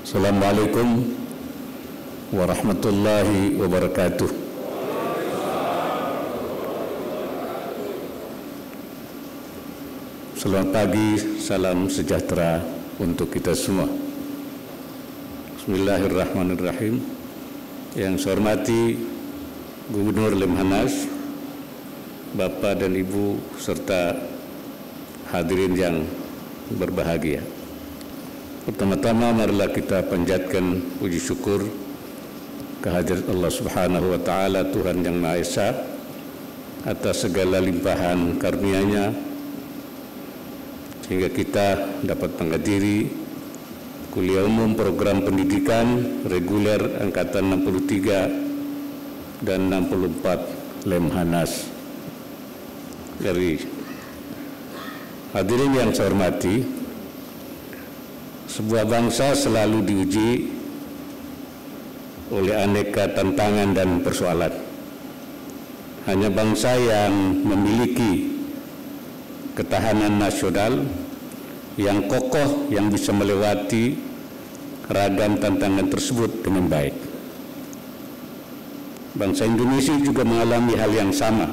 Assalamualaikum warahmatullahi wabarakatuh. Selamat pagi, salam sejahtera untuk kita semua. Bismillahirrahmanirrahim. Yang saya hormati Gubernur Lemhanas, Bapak dan Ibu serta hadirin yang berbahagia. Pertama-tama marilah kita panjatkan puji syukur kehadirat Allah Subhanahu wa taala, Tuhan yang Maha Esa, atas segala limpahan karunia-Nya sehingga kita dapat menghadiri kuliah umum program pendidikan reguler angkatan 63 dan 64 Lemhanas. Dari hadirin yang saya hormati, sebuah bangsa selalu diuji oleh aneka tantangan dan persoalan. Hanya bangsa yang memiliki ketahanan nasional yang kokoh, yang bisa melewati ragam tantangan tersebut dengan baik. Bangsa Indonesia juga mengalami hal yang sama,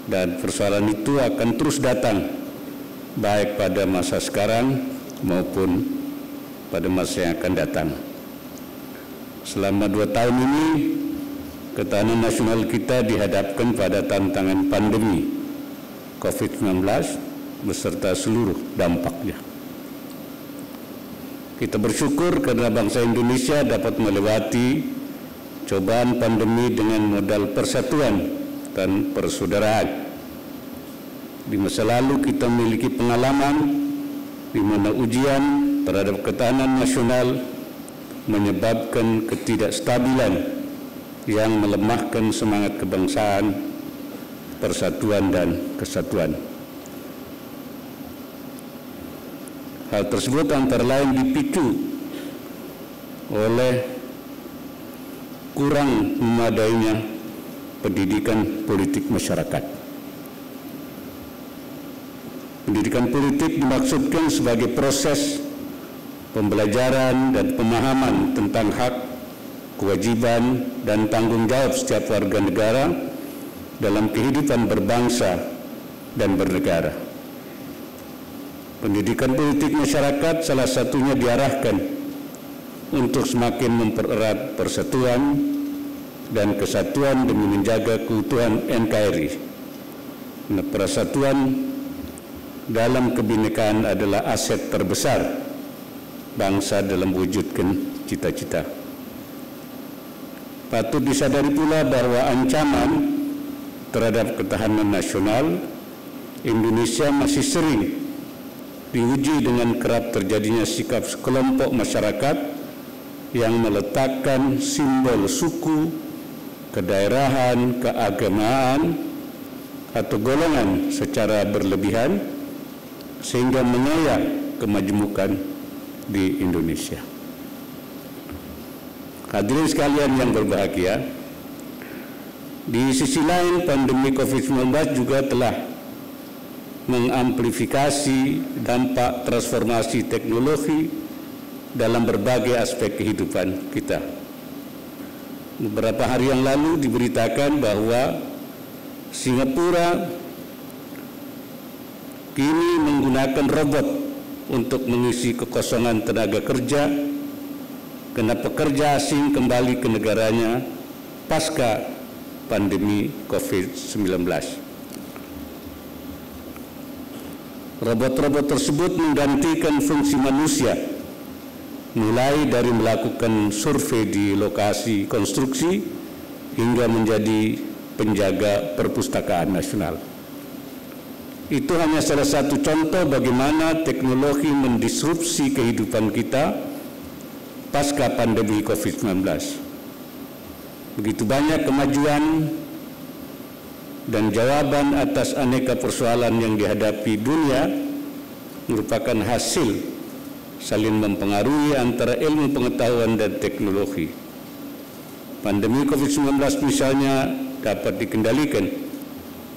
dan persoalan itu akan terus datang baik pada masa sekarang maupun pada masa yang akan datang. Selama 2 tahun ini, ketahanan nasional kita dihadapkan pada tantangan pandemi COVID-19 beserta seluruh dampaknya. Kita bersyukur karena bangsa Indonesia dapat melewati cobaan pandemi dengan modal persatuan dan persaudaraan. Di masa lalu kita memiliki pengalaman di mana ujian terhadap ketahanan nasional menyebabkan ketidakstabilan yang melemahkan semangat kebangsaan, persatuan dan kesatuan. Hal tersebut antara lain dipicu oleh kurang memadainya pendidikan politik masyarakat. Pendidikan politik dimaksudkan sebagai proses pembelajaran dan pemahaman tentang hak, kewajiban, dan tanggung jawab setiap warga negara dalam kehidupan berbangsa dan bernegara. Pendidikan politik masyarakat salah satunya diarahkan untuk semakin mempererat persatuan dan kesatuan demi menjaga keutuhan NKRI. Persatuan dalam kebinekaan adalah aset terbesar bangsa dalam mewujudkan cita-cita. Patut disadari pula bahwa ancaman terhadap ketahanan nasional Indonesia masih sering diuji dengan kerap terjadinya sikap sekelompok masyarakat yang meletakkan simbol suku, kedaerahan, keagamaan, atau golongan secara berlebihan sehingga mengoyak kemajemukan di Indonesia. Hadirin sekalian yang berbahagia, di sisi lain pandemi COVID-19 juga telah mengamplifikasi dampak transformasi teknologi dalam berbagai aspek kehidupan kita. Beberapa hari yang lalu diberitakan bahwa Singapura kini menggunakan robot untuk mengisi kekosongan tenaga kerja karena pekerja asing kembali ke negaranya pasca pandemi COVID-19. Robot-robot tersebut menggantikan fungsi manusia, mulai dari melakukan survei di lokasi konstruksi hingga menjadi penjaga perpustakaan nasional. Itu hanya salah satu contoh bagaimana teknologi mendisrupsi kehidupan kita pasca pandemi COVID-19. Begitu banyak kemajuan dan jawaban atas aneka persoalan yang dihadapi dunia merupakan hasil saling mempengaruhi antara ilmu pengetahuan dan teknologi. Pandemi COVID-19 misalnya dapat dikendalikan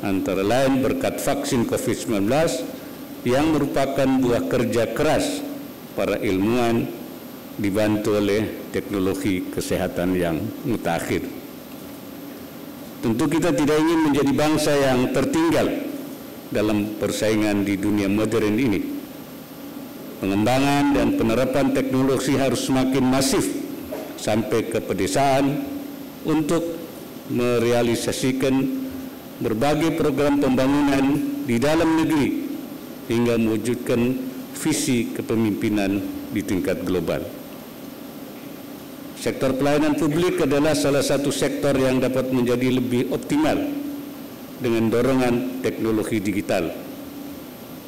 antara lain berkat vaksin COVID-19 yang merupakan buah kerja keras para ilmuwan dibantu oleh teknologi kesehatan yang mutakhir. Tentu kita tidak ingin menjadi bangsa yang tertinggal dalam persaingan di dunia modern ini. Pengembangan dan penerapan teknologi harus semakin masif sampai ke pedesaan untuk merealisasikan berbagai program pembangunan di dalam negeri hingga mewujudkan visi kepemimpinan di tingkat global. Sektor pelayanan publik adalah salah satu sektor yang dapat menjadi lebih optimal dengan dorongan teknologi digital.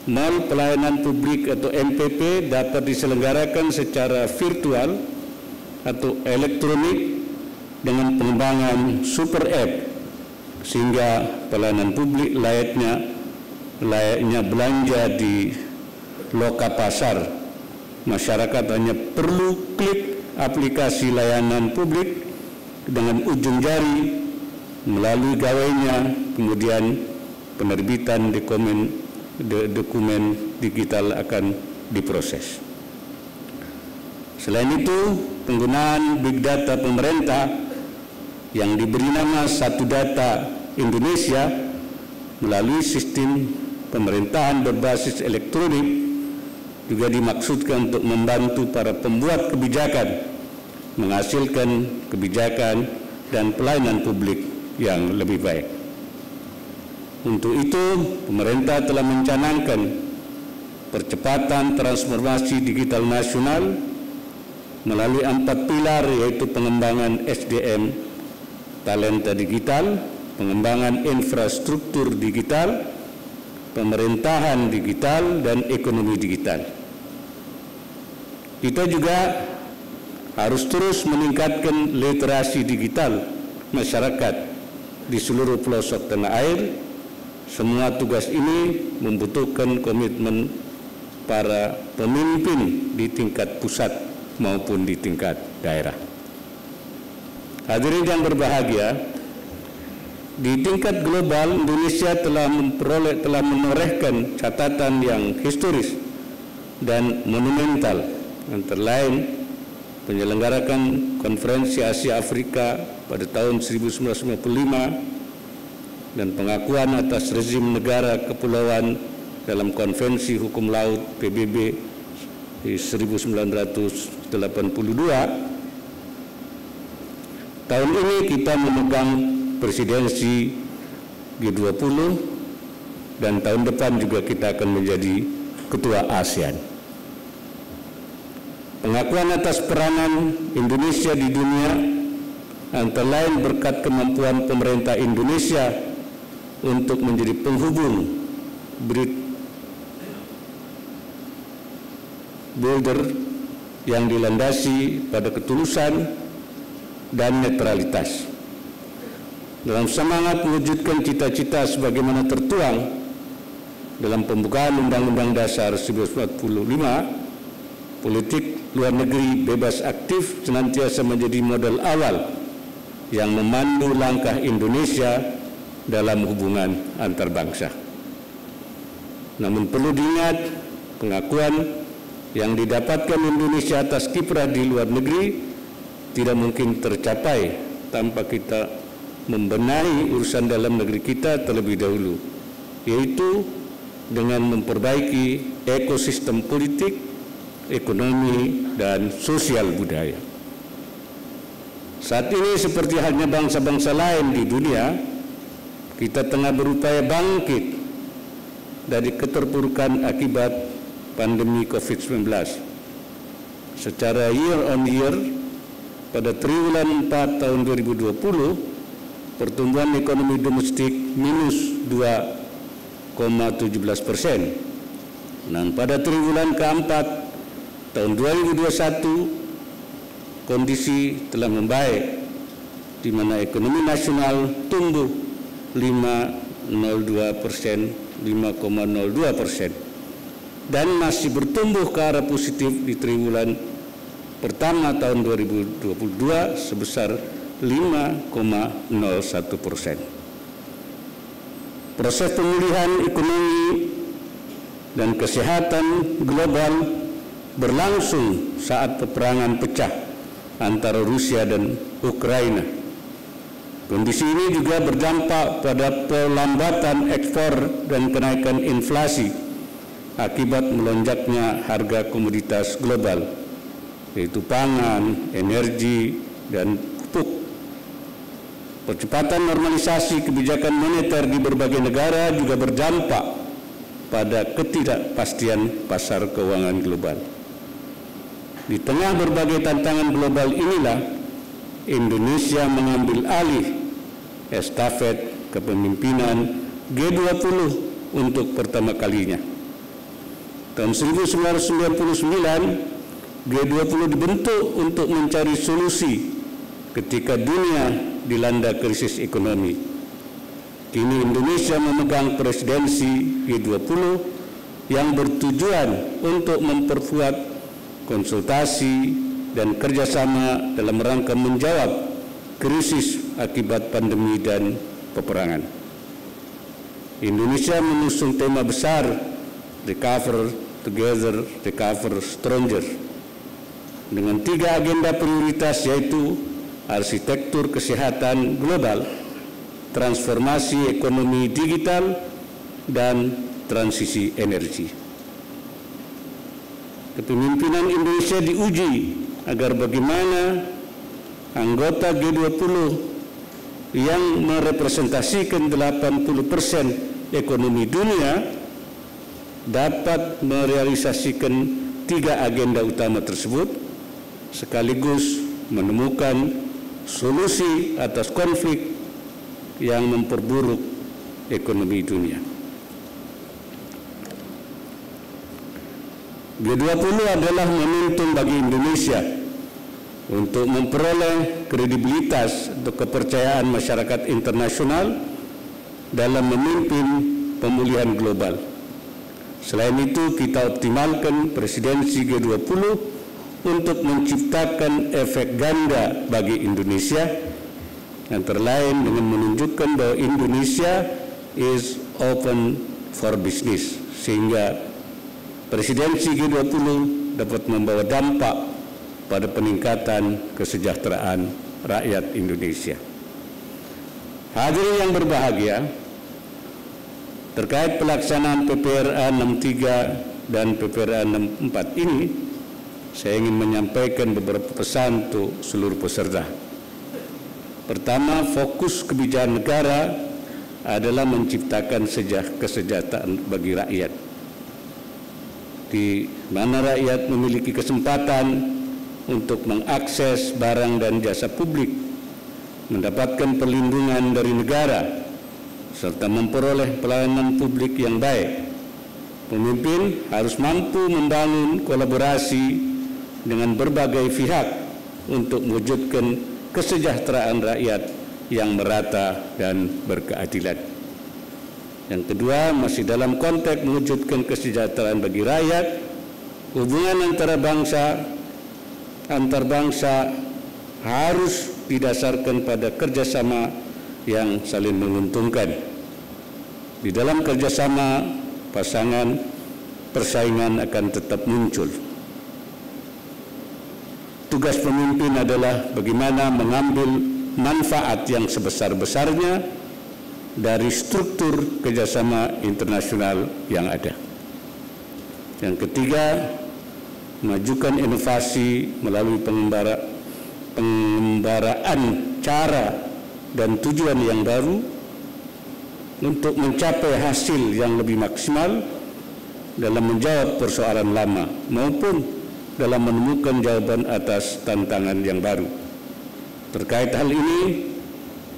Mall pelayanan publik atau MPP dapat diselenggarakan secara virtual atau elektronik dengan pengembangan super app, sehingga pelayanan publik layaknya belanja di loka pasar. Masyarakat hanya perlu klik aplikasi layanan publik dengan ujung jari melalui gawainya, kemudian penerbitan dokumen digital akan diproses. Selain itu, penggunaan big data pemerintah yang diberi nama Satu Data Indonesia melalui sistem pemerintahan berbasis elektronik juga dimaksudkan untuk membantu para pembuat kebijakan menghasilkan kebijakan dan pelayanan publik yang lebih baik. Untuk itu, pemerintah telah mencanangkan percepatan transformasi digital nasional melalui 4 pilar, yaitu pengembangan SDM, talenta digital, pengembangan infrastruktur digital, pemerintahan digital, dan ekonomi digital. Kita juga harus terus meningkatkan literasi digital masyarakat di seluruh pelosok tanah air. Semua tugas ini membutuhkan komitmen para pemimpin di tingkat pusat maupun di tingkat daerah. Hadirin yang berbahagia, di tingkat global Indonesia telah menorehkan catatan yang historis dan monumental, antara lain penyelenggarakan Konferensi Asia Afrika pada tahun 1995 dan pengakuan atas rezim negara kepulauan dalam Konvensi Hukum Laut PBB di 1982. Tahun ini kita memegang presidensi G20 dan tahun depan juga kita akan menjadi ketua ASEAN. Pengakuan atas peranan Indonesia di dunia antara lain berkat kemampuan pemerintah Indonesia untuk menjadi penghubung bridge builder yang dilandasi pada ketulusan dan netralitas. Dalam semangat mewujudkan cita-cita sebagaimana tertuang dalam pembukaan Undang-Undang Dasar 1945, politik luar negeri bebas aktif senantiasa menjadi modal awal yang memandu langkah Indonesia dalam hubungan antar bangsa. Namun perlu diingat, pengakuan yang didapatkan Indonesia atas kiprah di luar negeri tidak mungkin tercapai tanpa kita membenahi urusan dalam negeri kita terlebih dahulu, yaitu dengan memperbaiki ekosistem politik, ekonomi, dan sosial budaya. Saat ini seperti halnya bangsa-bangsa lain di dunia, kita tengah berupaya bangkit dari keterpurukan akibat pandemi COVID-19. Secara year on year, pada triwulan 4 tahun 2020, pertumbuhan ekonomi domestik minus 2,17%. Dan pada triwulan keempat tahun 2021, kondisi telah membaik, di mana ekonomi nasional tumbuh 5,02%, dan masih bertumbuh ke arah positif di triwulan pertama tahun 2022 sebesar 5,01%. Proses pemulihan ekonomi dan kesehatan global berlangsung saat peperangan pecah antara Rusia dan Ukraina. Kondisi ini juga berdampak pada pelambatan ekspor dan kenaikan inflasi akibat melonjaknya harga komoditas global, yaitu pangan, energi, dan pupuk. Percepatan normalisasi kebijakan moneter di berbagai negara juga berdampak pada ketidakpastian pasar keuangan global. Di tengah berbagai tantangan global inilah Indonesia mengambil alih estafet kepemimpinan G20 untuk pertama kalinya. Tahun 1999, G20 dibentuk untuk mencari solusi ketika dunia dilanda krisis ekonomi. Kini Indonesia memegang presidensi G20 yang bertujuan untuk memperkuat konsultasi dan kerjasama dalam rangka menjawab krisis akibat pandemi dan peperangan. Indonesia mengusung tema besar Recover Together, Recover Stronger dengan 3 agenda prioritas, yaitu arsitektur kesehatan global, transformasi ekonomi digital, dan transisi energi. Kepemimpinan Indonesia diuji agar bagaimana anggota G20 yang merepresentasikan 80% ekonomi dunia dapat merealisasikan 3 agenda utama tersebut sekaligus menemukan solusi atas konflik yang memperburuk ekonomi dunia. G20 adalah momentum bagi Indonesia untuk memperoleh kredibilitas atau kepercayaan masyarakat internasional dalam memimpin pemulihan global. Selain itu, kita optimalkan presidensi G20 untuk menciptakan efek ganda bagi Indonesia, antara lain dengan menunjukkan bahwa Indonesia is open for business, sehingga presidensi G20 dapat membawa dampak pada peningkatan kesejahteraan rakyat Indonesia. Hadirin yang berbahagia, terkait pelaksanaan PPRA 63 dan PPRA 64 ini, saya ingin menyampaikan beberapa pesan untuk seluruh peserta. Pertama, fokus kebijakan negara adalah menciptakan kesejahteraan bagi rakyat, di mana rakyat memiliki kesempatan untuk mengakses barang dan jasa publik, mendapatkan perlindungan dari negara, serta memperoleh pelayanan publik yang baik. Pemimpin harus mampu membangun kolaborasi dengan berbagai pihak untuk mewujudkan kesejahteraan rakyat yang merata dan berkeadilan. Yang kedua, masih dalam konteks mewujudkan kesejahteraan bagi rakyat, hubungan antar bangsa harus didasarkan pada kerjasama yang saling menguntungkan. Di dalam kerjasama, persaingan akan tetap muncul. Tugas pemimpin adalah bagaimana mengambil manfaat yang sebesar-besarnya dari struktur kerjasama internasional yang ada. Yang ketiga, memajukan inovasi melalui pengembaraan cara dan tujuan yang baru untuk mencapai hasil yang lebih maksimal dalam menjawab persoalan lama maupun dalam menemukan jawaban atas tantangan yang baru. Terkait hal ini,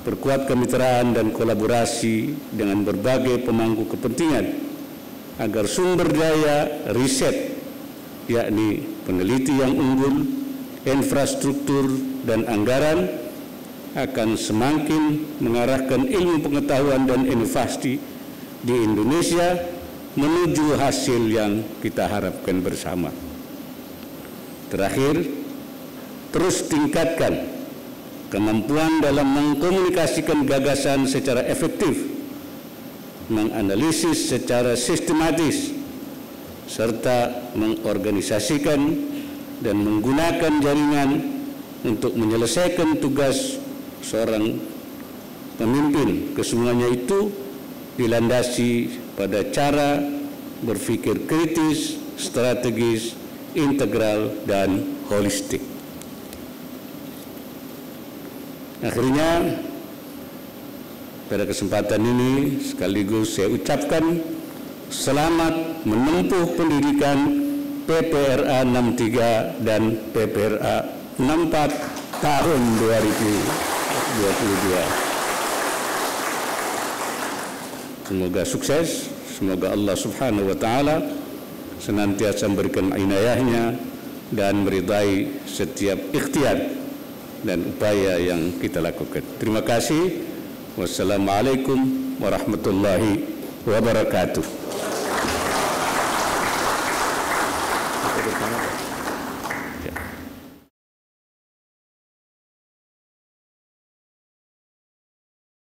perkuat kemitraan dan kolaborasi dengan berbagai pemangku kepentingan agar sumber daya riset, yakni peneliti yang unggul, infrastruktur, dan anggaran akan semakin mengarahkan ilmu pengetahuan dan inovasi di Indonesia menuju hasil yang kita harapkan bersama. Terakhir, terus tingkatkan kemampuan dalam mengkomunikasikan gagasan secara efektif, menganalisis secara sistematis, serta mengorganisasikan dan menggunakan jaringan untuk menyelesaikan tugas seorang pemimpin. Kesemuanya itu dilandasi pada cara berpikir kritis, strategis, integral, dan holistik. Akhirnya, pada kesempatan ini sekaligus saya ucapkan selamat menempuh pendidikan PPRA 63 dan PPRA 64 tahun 2022. Semoga sukses, semoga Allah Subhanahu wa Ta'ala senantiasa memberikan inayahnya dan meridai setiap ikhtiar dan upaya yang kita lakukan. Terima kasih. Wassalamualaikum warahmatullahi wabarakatuh.